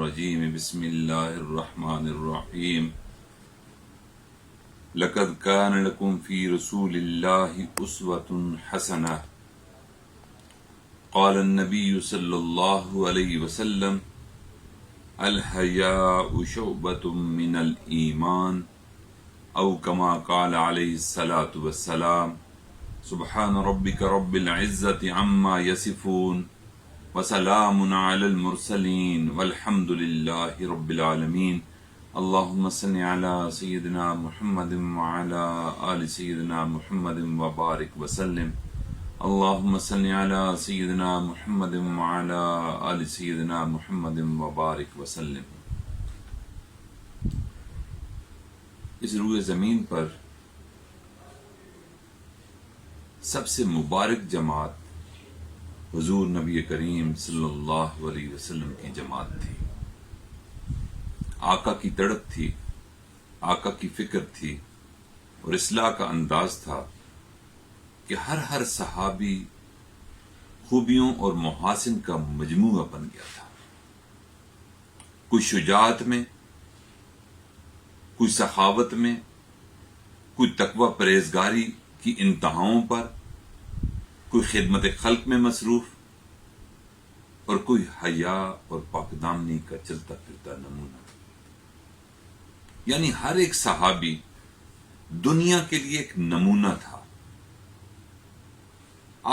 الرجیم بسم اللہ الرحمن الرحیم لقد کان لکم فی رسول اللہ اسوۃ حسنہ قال النبی صلی اللہ علیہ وسلم الحیاء شعبۃ من الایمان او کما قال علیہ الصلاۃ والسلام سبحان ربک رب العزۃ عما یصفون وسلام علی المرسلین والحمد للہ رب العالمین اللہم صل علی سیدنا محمد وعلی آل سیدنا محمد وبارک وسلم اللہم صل علی سیدنا محمد وعلی آل سیدنا محمد وبارک وسلم۔ اس روئے زمین پر سب سے مبارک جماعت حضور نبی کریم صلی اللہ علیہ وسلم کی جماعت تھی۔ آقا کی تڑپ تھی، آقا کی فکر تھی، اور اصلاح کا انداز تھا کہ ہر صحابی خوبیوں اور محاسن کا مجموعہ بن گیا تھا۔ کوئی شجاعت میں، کوئی سخاوت میں، کوئی تقوی پرہیزگاری کی انتہاؤں پر، کوئی خدمت خلق میں مصروف، اور کوئی حیا اور پاکدامنی کا چلتا پھرتا نمونہ۔ یعنی ہر ایک صحابی دنیا کے لیے ایک نمونہ تھا۔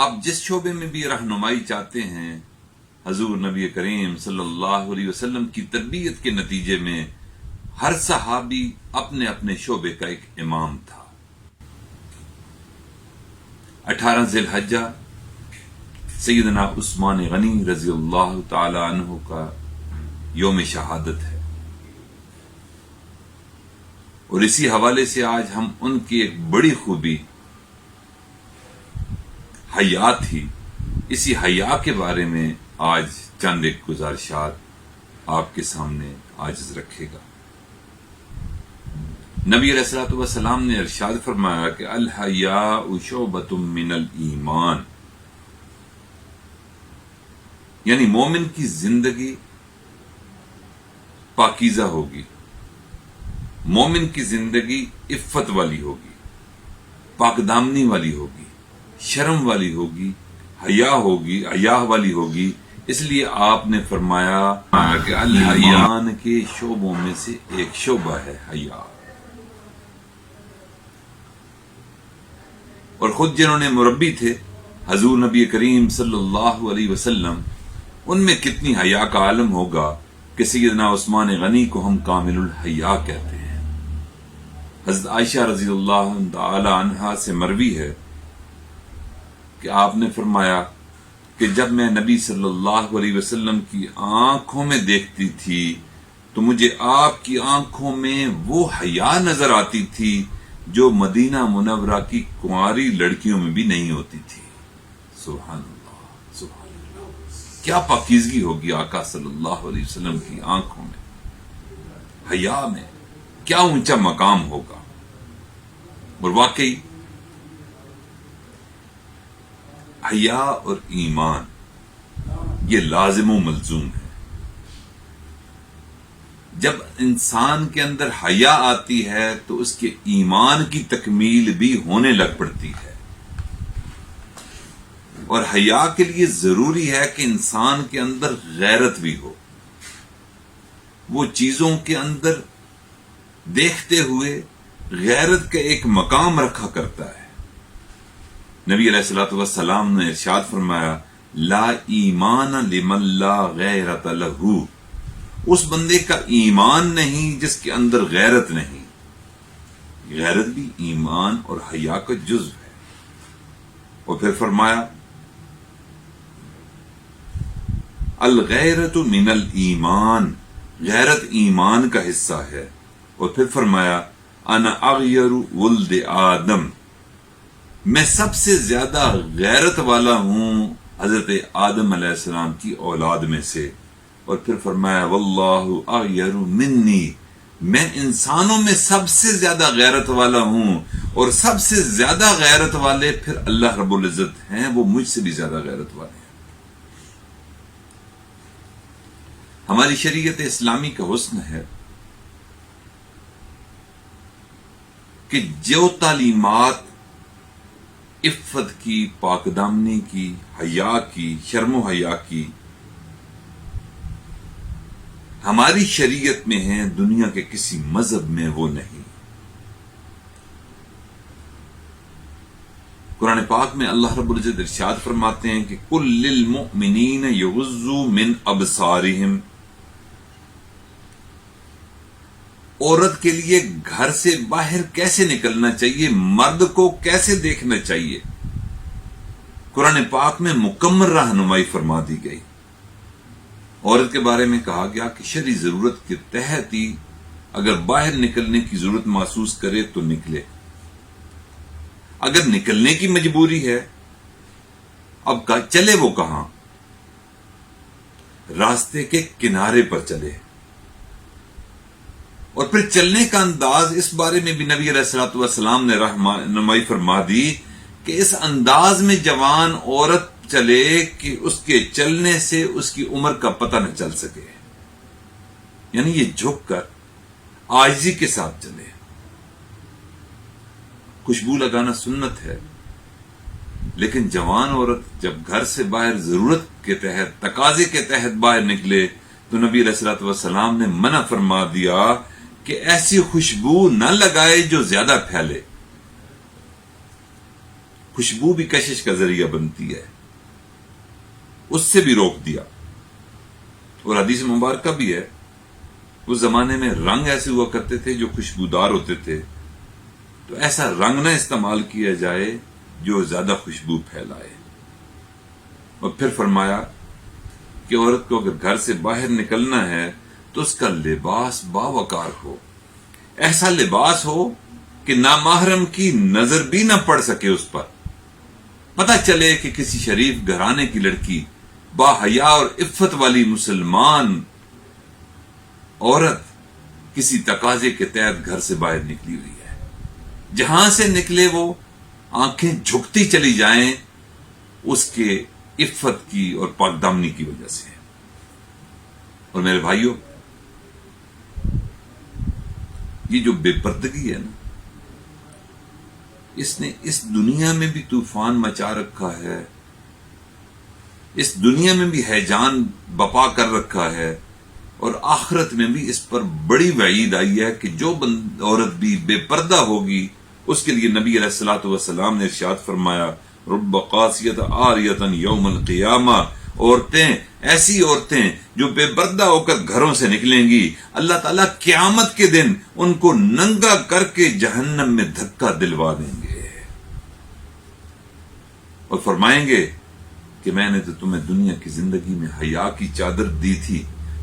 آپ جس شعبے میں بھی رہنمائی چاہتے ہیں، حضور نبی کریم صلی اللہ علیہ وسلم کی تربیت کے نتیجے میں ہر صحابی اپنے اپنے شعبے کا ایک امام تھا۔ 18 ذی الحجہ سیدنا عثمان غنی رضی اللہ تعالی عنہ کا یوم شہادت ہے، اور اسی حوالے سے آج ہم ان کی ایک بڑی خوبی حیا تھی، اسی حیا کے بارے میں آج چند ایک گزارشات آپ کے سامنے عاجز رکھے گا۔ نبی علیہ الصلوۃ والسلام نے ارشاد فرمایا کہ الحیاء شعبۃ من الایمان، یعنی مومن کی زندگی پاکیزہ ہوگی، مومن کی زندگی عفت والی ہوگی، پاک دامنی والی ہوگی، شرم والی ہوگی، حیا والی ہوگی۔ اس لیے آپ نے فرمایا کہ الایمان کے شعبوں میں سے ایک شعبہ ہے حیا۔ اور خود جنہوں نے مربی تھے حضور نبی کریم صلی اللہ علیہ وسلم، ان میں کتنی حیا کا عالم ہوگا کہ سیدنا عثمان غنی کو ہم کامل الحیا کہتے ہیں۔ حضرت عائشہ رضی اللہ تعالی عنہا سے مروی ہے کہ آپ نے فرمایا کہ جب میں نبی صلی اللہ علیہ وسلم کی آنکھوں میں دیکھتی تھی تو مجھے آپ کی آنکھوں میں وہ حیا نظر آتی تھی جو مدینہ منورہ کی کنواری لڑکیوں میں بھی نہیں ہوتی تھی۔ سبحان اللہ، سبحان اللہ، کیا پاکیزگی ہوگی آقا صلی اللہ علیہ وسلم کی آنکھوں میں، حیا میں کیا اونچا مقام ہوگا۔ اور واقعی حیا اور ایمان یہ لازم و ملزوم ہے۔ جب انسان کے اندر حیا آتی ہے تو اس کے ایمان کی تکمیل بھی ہونے لگ پڑتی ہے۔ اور حیا کے لیے ضروری ہے کہ انسان کے اندر غیرت بھی ہو، وہ چیزوں کے اندر دیکھتے ہوئے غیرت کا ایک مقام رکھا کرتا ہے۔ نبی علیہ الصلوۃ والسلام نے ارشاد فرمایا لا ایمان لمن لا غیرت لہ، اس بندے کا ایمان نہیں جس کے اندر غیرت نہیں۔ غیرت بھی ایمان اور حیا کا جزو ہے۔ اور پھر فرمایا الغیرت من الایمان، غیرت ایمان کا حصہ ہے۔ اور پھر فرمایا انا اغیر ولد آدم، میں سب سے زیادہ غیرت والا ہوں حضرت آدم علیہ السلام کی اولاد میں سے۔ اور پھر فرمایا واللہ اغیر منی، میں انسانوں میں سب سے زیادہ غیرت والا ہوں، اور سب سے زیادہ غیرت والے پھر اللہ رب العزت ہیں، وہ مجھ سے بھی زیادہ غیرت والے ہیں۔ ہماری شریعت اسلامی کا حسن ہے کہ جو تعلیمات عفت کی، پاک دامنی کی، حیا کی، شرم و حیا کی ہماری شریعت میں ہیں، دنیا کے کسی مذہب میں وہ نہیں۔ قرآن پاک میں اللہ رب العزت ارشاد فرماتے ہیں کہ قل للمؤمنین یغضوا من ابصارہم، عورت کے لیے گھر سے باہر کیسے نکلنا چاہیے، مرد کو کیسے دیکھنا چاہیے، قرآن پاک میں مکمل رہنمائی فرما دی گئی۔ عورت کے بارے میں کہا گیا کہ شرعی ضرورت کے تحت ہی اگر باہر نکلنے کی ضرورت محسوس کرے تو نکلے، اگر نکلنے کی مجبوری ہے اب چلے وہ کہاں؟ راستے کے کنارے پر چلے۔ اور پھر چلنے کا انداز، اس بارے میں بھی نبی علیہ الصلوۃ والسلام نے رہنمائی فرما دی کہ اس انداز میں جوان عورت چلے کہ اس کے چلنے سے اس کی عمر کا پتہ نہ چل سکے، یعنی یہ جھک کر عاجزی کے ساتھ چلے۔ خوشبو لگانا سنت ہے، لیکن جوان عورت جب گھر سے باہر ضرورت کے تحت، تقاضے کے تحت باہر نکلے تو نبی علیہ الصلوۃ والسلام نے منع فرما دیا کہ ایسی خوشبو نہ لگائے جو زیادہ پھیلے۔ خوشبو بھی کشش کا ذریعہ بنتی ہے، اس سے بھی روک دیا۔ اور حدیث مبارکہ بھی ہے، اس زمانے میں رنگ ایسے ہوا کرتے تھے جو خوشبودار ہوتے تھے، تو ایسا رنگ نہ استعمال کیا جائے جو زیادہ خوشبو پھیلائے۔ اور پھر فرمایا کہ عورت کو اگر گھر سے باہر نکلنا ہے تو اس کا لباس باوقار ہو، ایسا لباس ہو کہ نامحرم کی نظر بھی نہ پڑ سکے اس پر، پتہ چلے کہ کسی شریف گھرانے کی لڑکی، با حیا اور عفت والی مسلمان عورت کسی تقاضے کے تحت گھر سے باہر نکلی ہوئی ہے۔ جہاں سے نکلے وہ آنکھیں جھکتی چلی جائیں اس کے عفت کی اور پاک دامنی کی وجہ سے۔ اور میرے بھائیوں، یہ جو بے پردگی ہے نا، اس نے اس دنیا میں بھی طوفان مچا رکھا ہے، اس دنیا میں بھی ہیجان بپا کر رکھا ہے، اور آخرت میں بھی اس پر بڑی وعید آئی ہے کہ جو عورت بھی بے پردہ ہوگی اس کے لیے نبی علیہ الصلوۃ والسلام نے ارشاد فرمایا رب قاسیۃ عاریۃ یوم القیامہ، عورتیں، ایسی عورتیں جو بے پردہ ہو کر گھروں سے نکلیں گی، اللہ تعالیٰ قیامت کے دن ان کو ننگا کر کے جہنم میں دھکا دلوا دیں گے، اور فرمائیں گے کہ میں نے تو تمہیں دنیا کی زندگی میں حیا کی چادر دی تھی،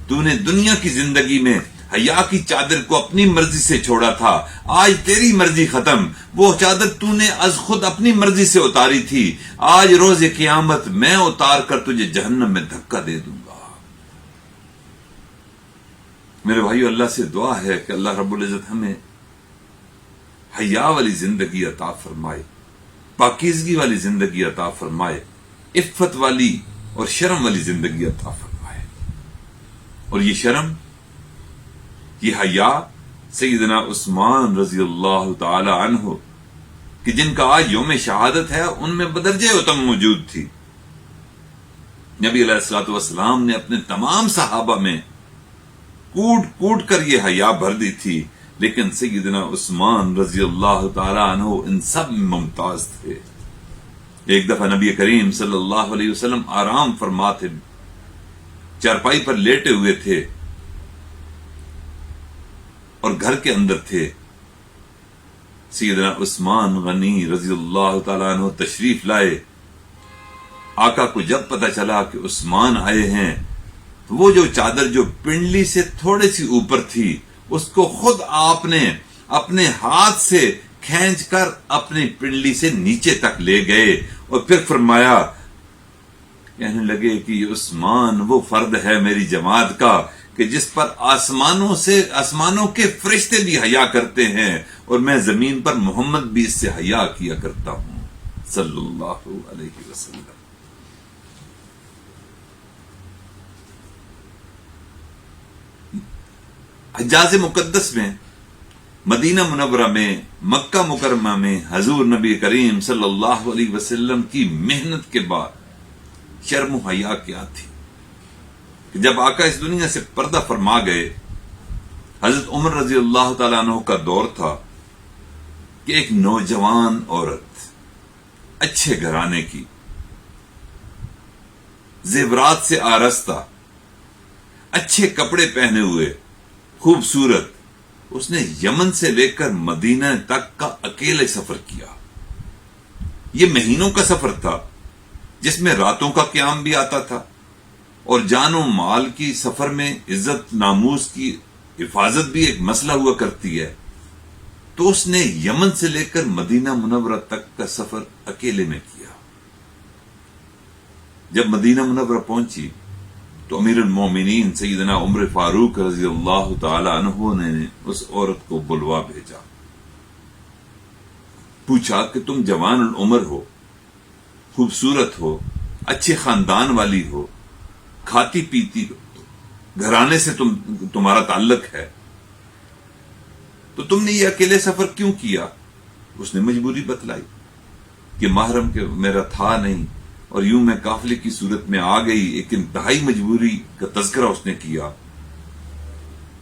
تو نے دنیا کی زندگی میں حیا کی چادر کو اپنی مرضی سے چھوڑا تھا، آج تیری مرضی ختم، وہ چادر تو نے از خود اپنی مرضی سے اتاری تھی، آج روز قیامت میں اتار کر تجھے جہنم میں دھکا دے دوں گا۔ میرے بھائیو، اللہ سے دعا ہے کہ اللہ رب العزت ہمیں حیا والی زندگی عطا فرمائے، پاکیزگی والی زندگی عطا فرمائے، عفت والی اور شرم والی زندگی عطا فرمائے۔ اور یہ شرم، یہ حیا سیدنا عثمان رضی اللہ تعالی عنہ کہ جن کا آج یوم شہادت ہے، ان میں بدرجہ اتم موجود تھی۔ نبی علیہ الصلوۃ والسلام نے اپنے تمام صحابہ میں کوٹ کوٹ کر یہ حیا بھر دی تھی، لیکن سیدنا عثمان رضی اللہ تعالی عنہ ان سب میں ممتاز تھے۔ ایک دفعہ نبی کریم صلی اللہ علیہ وسلم آرام فرما تھے، چارپائی پر لیٹے ہوئے تھے اور گھر کے اندر تھے، سیدنا عثمان غنی رضی اللہ تعالیٰ عنہ تشریف لائے۔ آقا کو جب پتہ چلا کہ عثمان آئے ہیں تو وہ جو چادر جو پنڈلی سے تھوڑی سی اوپر تھی اس کو خود آپ نے اپنے ہاتھ سے کھینچ کر اپنی پنڈلی سے نیچے تک لے گئے، اور پھر فرمایا، کہنے لگے کہ یہ عثمان وہ فرد ہے میری جماعت کا کہ جس پر آسمانوں کے فرشتے بھی حیا کرتے ہیں، اور میں زمین پر محمد بھی اس سے حیا کیا کرتا ہوں صلی اللہ علیہ وسلم۔ حجاز مقدس میں، مدینہ منورہ میں، مکہ مکرمہ میں حضور نبی کریم صلی اللہ علیہ وسلم کی محنت کے بعد شرم و حیا کیا تھی کہ جب آقا اس دنیا سے پردہ فرما گئے، حضرت عمر رضی اللہ تعالیٰ عنہ کا دور تھا کہ ایک نوجوان عورت اچھے گھرانے کی، زیورات سے آراستہ، اچھے کپڑے پہنے ہوئے، خوبصورت، اس نے یمن سے لے کر مدینہ تک کا اکیلے سفر کیا۔ یہ مہینوں کا سفر تھا جس میں راتوں کا قیام بھی آتا تھا، اور جان و مال کی سفر میں عزت ناموس کی حفاظت بھی ایک مسئلہ ہوا کرتی ہے۔ تو اس نے یمن سے لے کر مدینہ منورہ تک کا سفر اکیلے میں کیا۔ جب مدینہ منورہ پہنچی تو امیر المومنین سیدنا عمر فاروق رضی اللہ تعالی عنہ نے اس عورت کو بلوا بھیجا، پوچھا کہ تم جوان العمر ہو، خوبصورت ہو، اچھے خاندان والی ہو، کھاتی پیتی ہو، گھرانے سے تمہارا تعلق ہے، تو تم نے یہ اکیلے سفر کیوں کیا؟ اس نے مجبوری بتلائی کہ محرم کے میرا تھا نہیں، اور یوں میں قافلے کی صورت میں آ گئی، ایک انتہائی مجبوری کا تذکرہ اس نے کیا۔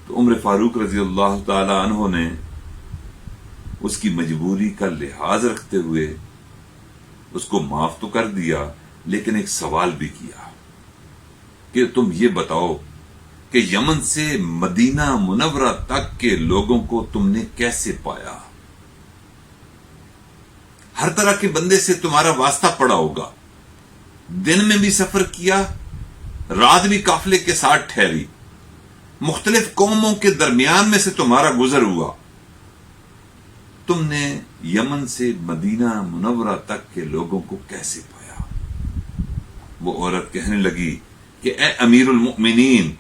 تو عمر فاروق رضی اللہ تعالی عنہ نے اس کی مجبوری کا لحاظ رکھتے ہوئے اس کو معاف تو کر دیا، لیکن ایک سوال بھی کیا کہ تم یہ بتاؤ کہ یمن سے مدینہ منورہ تک کے لوگوں کو تم نے کیسے پایا؟ ہر طرح کے بندے سے تمہارا واسطہ پڑا ہوگا، دن میں بھی سفر کیا، رات بھی قافلے کے ساتھ ٹھہری، مختلف قوموں کے درمیان میں سے تمہارا گزر ہوا، تم نے یمن سے مدینہ منورہ تک کے لوگوں کو کیسے پایا؟ وہ عورت کہنے لگی کہ اے امیر المؤمنین،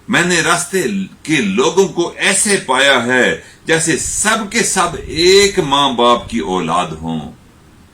میں نے راستے کے لوگوں کو ایسے پایا ہے جیسے سب کے سب ایک ماں باپ کی اولاد ہوں۔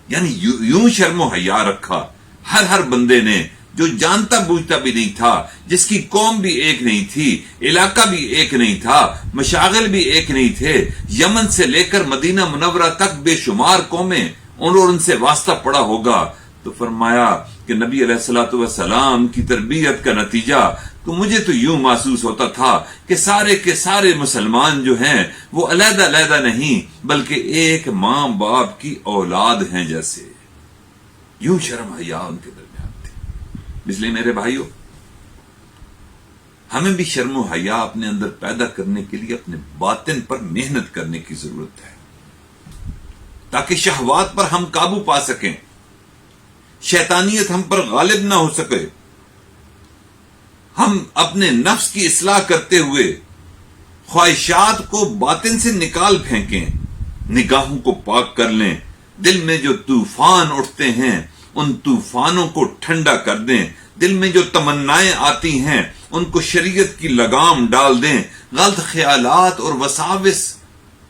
یعنی یوں شرم و حیا رکھا ہر بندے نے، جو جانتا بوجھتا بھی نہیں تھا، جس کی قوم بھی ایک نہیں تھی، علاقہ بھی ایک نہیں تھا، مشاغل بھی ایک نہیں تھے، یمن سے لے کر مدینہ منورہ تک بے شمار قومیں اور ان سے واسطہ پڑا ہوگا۔ تو فرمایا کہ نبی علیہ الصلوۃ والسلام کی تربیت کا نتیجہ تو مجھے تو یوں محسوس ہوتا تھا کہ سارے کے سارے مسلمان جو ہیں وہ علیحدہ علیحدہ نہیں بلکہ ایک ماں باپ کی اولاد ہیں جیسے۔ یوں شرم حیا ان کے درمیان تھی۔ اس لیے میرے بھائیوں، ہمیں بھی شرم و حیا اپنے اندر پیدا کرنے کے لیے اپنے باطن پر محنت کرنے کی ضرورت ہے، تاکہ شہوات پر ہم قابو پا سکیں، شیطانیت ہم پر غالب نہ ہو سکے، ہم اپنے نفس کی اصلاح کرتے ہوئے خواہشات کو باطن سے نکال پھینکیں، نگاہوں کو پاک کر لیں، دل میں جو طوفان اٹھتے ہیں ان طوفانوں کو ٹھنڈا کر دیں، دل میں جو تمنائیں آتی ہیں ان کو شریعت کی لگام ڈال دیں، غلط خیالات اور وساوس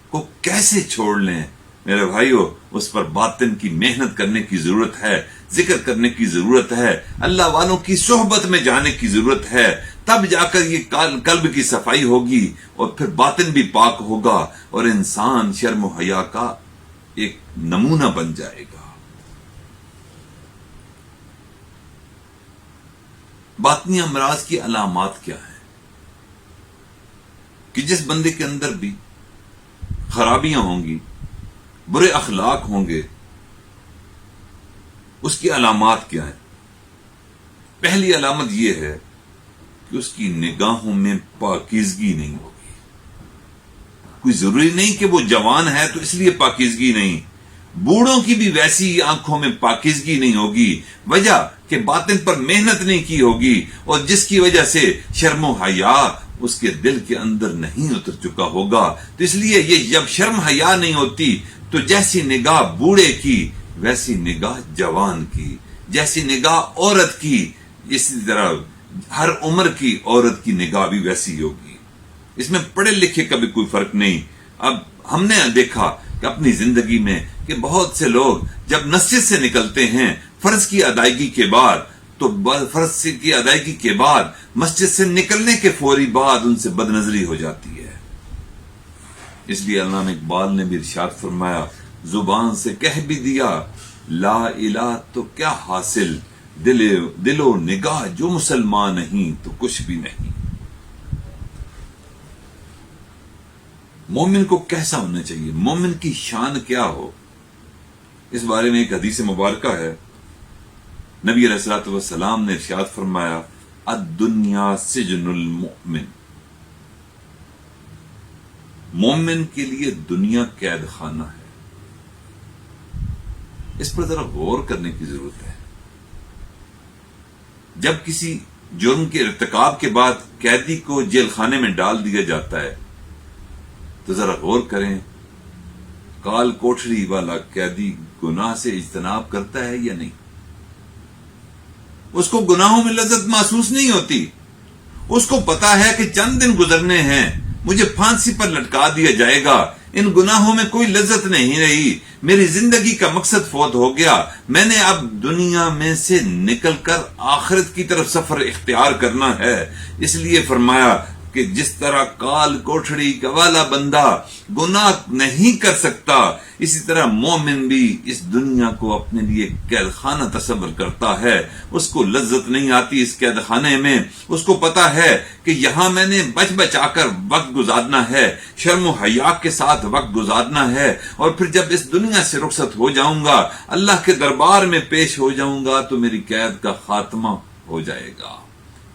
کو کیسے چھوڑ لیں؟ میرے بھائیو، اس پر باطن کی محنت کرنے کی ضرورت ہے، ذکر کرنے کی ضرورت ہے، اللہ والوں کی صحبت میں جانے کی ضرورت ہے، تب جا کر یہ قلب کی صفائی ہوگی اور پھر باطن بھی پاک ہوگا اور انسان شرم و حیا کا ایک نمونہ بن جائے گا۔ باطنی امراض کی علامات کیا ہیں؟ کہ جس بندے کے اندر بھی خرابیاں ہوں گی، برے اخلاق ہوں گے، اس کی علامات کیا ہیں؟ پہلی علامت یہ ہے کہ اس کی نگاہوں میں پاکیزگی نہیں ہوگی۔ کوئی ضروری نہیں کہ وہ جوان ہے تو اس لیے پاکیزگی نہیں، بوڑھوں کی بھی ویسی آنکھوں میں پاکیزگی نہیں ہوگی، وجہ کہ باطن پر محنت نہیں کی ہوگی، اور جس کی وجہ سے شرم و حیا اس کے دل کے اندر نہیں اتر چکا ہوگا۔ تو اس لیے یہ جب شرم حیا نہیں ہوتی تو جیسی نگاہ بوڑھے کی ویسی نگاہ جوان کی، جیسی نگاہ عورت کی اسی طرح ہر عمر کی عورت کی نگاہ بھی ویسی ہوگی۔ اس میں پڑھے لکھے کا بھی کوئی فرق نہیں۔ اب ہم نے دیکھا کہ اپنی زندگی میں کہ بہت سے لوگ جب مسجد سے نکلتے ہیں فرض کی ادائیگی کے بعد تو فرض کی ادائیگی کے بعد مسجد سے نکلنے کے فوری بعد ان سے بد نظری ہو جاتی ہے۔ اس لیے علامہ اقبال نے بھی ارشاد فرمایا، زبان سے کہہ بھی دیا لا الہ تو کیا حاصل، دل و نگاہ جو مسلمان نہیں تو کچھ بھی نہیں۔ مومن کو کیسا ہونا چاہیے، مومن کی شان کیا ہو، اس بارے میں ایک حدیث مبارکہ ہے۔ نبی علیہ الصلوۃ والسلام نے ارشاد فرمایا، الدنیا سجن المؤمن، مومن کے لیے دنیا قید خانہ ہے۔ اس پر ذرا غور کرنے کی ضرورت ہے۔ جب کسی جرم کے ارتکاب کے بعد قیدی کو جیل خانے میں ڈال دیا جاتا ہے تو ذرا غور کریں، کال کوٹھری والا قیدی گناہ سے اجتناب کرتا ہے یا نہیں؟ اس کو گناہوں میں لذت محسوس نہیں ہوتی، اس کو پتا ہے کہ چند دن گزرنے ہیں، مجھے پھانسی پر لٹکا دیا جائے گا، ان گناہوں میں کوئی لذت نہیں رہی، میری زندگی کا مقصد فوت ہو گیا، میں نے اب دنیا میں سے نکل کر آخرت کی طرف سفر اختیار کرنا ہے۔ اس لیے فرمایا کہ جس طرح کال کوٹھڑی کا والا بندہ گناہ نہیں کر سکتا، اسی طرح مومن بھی اس دنیا کو اپنے لیے قید خانہ تصور کرتا ہے۔ اس کو لذت نہیں آتی اس قید خانے میں، اس کو پتا ہے کہ یہاں میں نے بچ بچا کر وقت گزارنا ہے، شرم و حیا کے ساتھ وقت گزارنا ہے، اور پھر جب اس دنیا سے رخصت ہو جاؤں گا، اللہ کے دربار میں پیش ہو جاؤں گا تو میری قید کا خاتمہ ہو جائے گا۔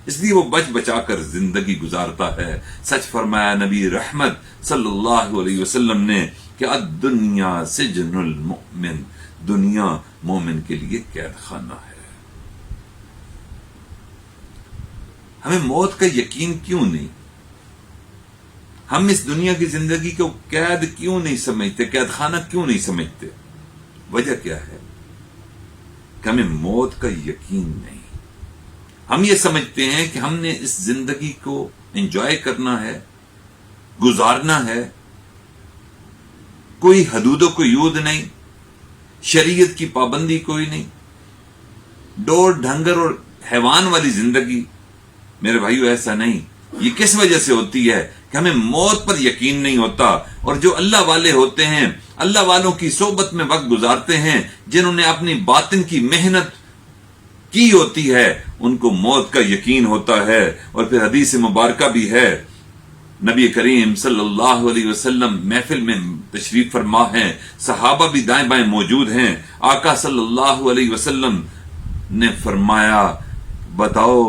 اس لیے وہ بچ بچا کر زندگی گزارتا ہے۔ سچ فرمایا نبی رحمت صلی اللہ علیہ وسلم نے کہ الدنیا سجن المؤمن، دنیا مومن کے لیے قید خانہ ہے۔ ہمیں موت کا یقین کیوں نہیں؟ ہم اس دنیا کی زندگی کو قید کیوں نہیں سمجھتے، قید خانہ کیوں نہیں سمجھتے؟ وجہ کیا ہے کہ ہمیں موت کا یقین نہیں۔ ہم یہ سمجھتے ہیں کہ ہم نے اس زندگی کو انجوائے کرنا ہے، گزارنا ہے، کوئی حدود و قیود نہیں، شریعت کی پابندی کوئی نہیں، ڈور ڈھنگر اور حیوان والی زندگی۔ میرے بھائیو ایسا نہیں۔ یہ کس وجہ سے ہوتی ہے کہ ہمیں موت پر یقین نہیں ہوتا، اور جو اللہ والے ہوتے ہیں، اللہ والوں کی صحبت میں وقت گزارتے ہیں، جنہوں نے اپنی باطن کی محنت کی ہوتی ہے، ان کو موت کا یقین ہوتا ہے۔ اور پھر حدیث مبارکہ بھی ہے، نبی کریم صلی اللہ علیہ وسلم محفل میں تشریف فرما ہیں، صحابہ بھی دائیں بائیں موجود ہیں، آقا صلی اللہ علیہ وسلم نے فرمایا بتاؤ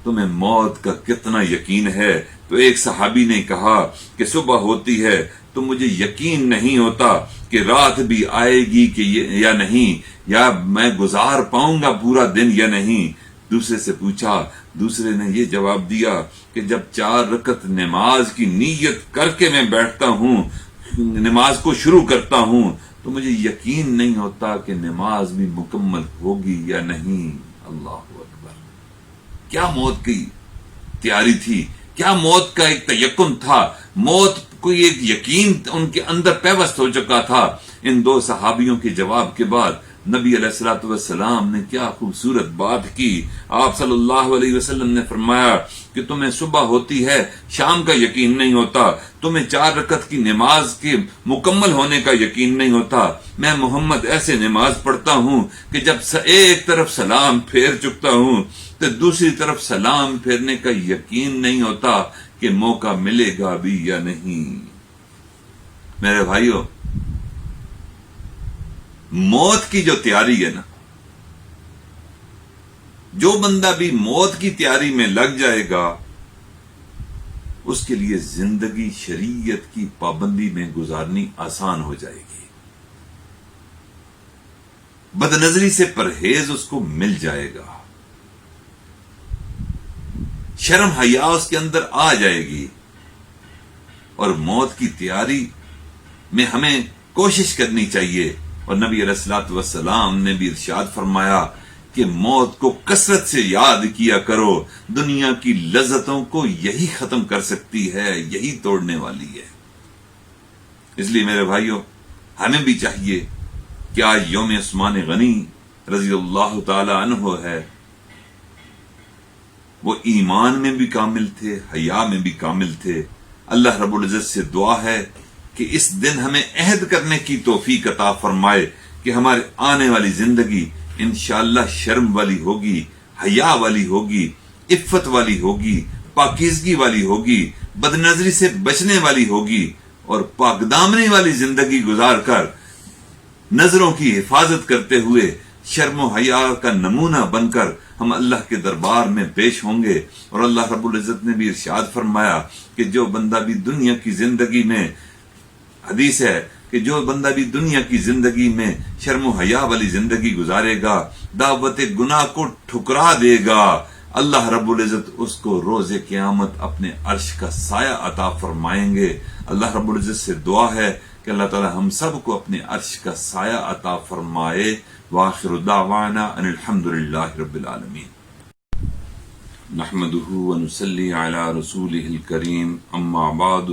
تمہیں موت کا کتنا یقین ہے؟ تو ایک صحابی نے کہا کہ صبح ہوتی ہے تو مجھے یقین نہیں ہوتا کہ رات بھی آئے گی کہ یا نہیں، یا میں گزار پاؤں گا پورا دن یا نہیں۔ دوسرے سے پوچھا، دوسرے نے یہ جواب دیا کہ جب 4 رکعت نماز کی نیت کر کے میں بیٹھتا ہوں، نماز کو شروع کرتا ہوں، تو مجھے یقین نہیں ہوتا کہ نماز بھی مکمل ہوگی یا نہیں۔ اللہ اکبر! کیا موت کی تیاری تھی، کیا موت کا ایک تیقن تھا، موت کوئی ایک یقین ان کے اندر پیوست ہو چکا تھا۔ ان 2 صحابیوں کے جواب کے بعد نبی علیہ الصلوۃ والسلام نے کیا خوبصورت بات کی۔ آپ صلی اللہ علیہ وسلم نے فرمایا کہ تمہیں صبح ہوتی ہے شام کا یقین نہیں ہوتا، تمہیں 4 رکعت کی نماز کے مکمل ہونے کا یقین نہیں ہوتا، میں محمد ایسے نماز پڑھتا ہوں کہ جب ایک طرف سلام پھیر چکتا ہوں تو دوسری طرف سلام پھیرنے کا یقین نہیں ہوتا کہ موقع ملے گا بھی یا نہیں۔ میرے بھائیو، موت کی جو تیاری ہے نا، جو بندہ بھی موت کی تیاری میں لگ جائے گا، اس کے لیے زندگی شریعت کی پابندی میں گزارنی آسان ہو جائے گی، بد نظری سے پرہیز اس کو مل جائے گا، شرم حیا اس کے اندر آ جائے گی۔ اور موت کی تیاری میں ہمیں کوشش کرنی چاہیے، اور نبی علیہ الصلوۃ والسلام نے بھی ارشاد فرمایا کہ موت کو کثرت سے یاد کیا کرو، دنیا کی لذتوں کو یہی ختم کر سکتی ہے، یہی توڑنے والی ہے۔ اس لیے میرے بھائیوں، ہمیں بھی چاہیے کہ آج یوم عثمان غنی رضی اللہ تعالی عنہ ہے، وہ ایمان میں بھی کامل تھے، حیا میں بھی کامل تھے۔ اللہ رب العزت سے دعا ہے کہ اس دن ہمیں عہد کرنے کی توفیق عطا فرمائے کہ ہمارے آنے والی زندگی انشاءاللہ شرم والی ہوگی، حیا والی ہوگی، عفت والی ہوگی، پاکیزگی والی ہوگی، بد نظری سے بچنے والی ہوگی، اور پاک دامنی والی زندگی گزار کر نظروں کی حفاظت کرتے ہوئے شرم و حیا کا نمونہ بن کر ہم اللہ کے دربار میں پیش ہوں گے۔ اور اللہ رب العزت نے بھی ارشاد فرمایا کہ جو بندہ بھی دنیا کی زندگی میں، حدیث ہے کہ جو بندہ بھی دنیا کی زندگی میں شرم و حیا والی زندگی گزارے گا، دعوت گناہ کو ٹھکرا دے گا، اللہ رب العزت اس کو روز قیامت اپنے عرش کا سایہ عطا فرمائیں گے۔ اللہ رب العزت سے دعا ہے کہ اللہ تعالی ہم سب کو اپنے عرش کا سایہ عطا فرمائے۔ وآخر دعوانا ان الحمدللہ رب العالمین۔ نحمدہ ونصلی علی رسولہ الکریم، اما بعد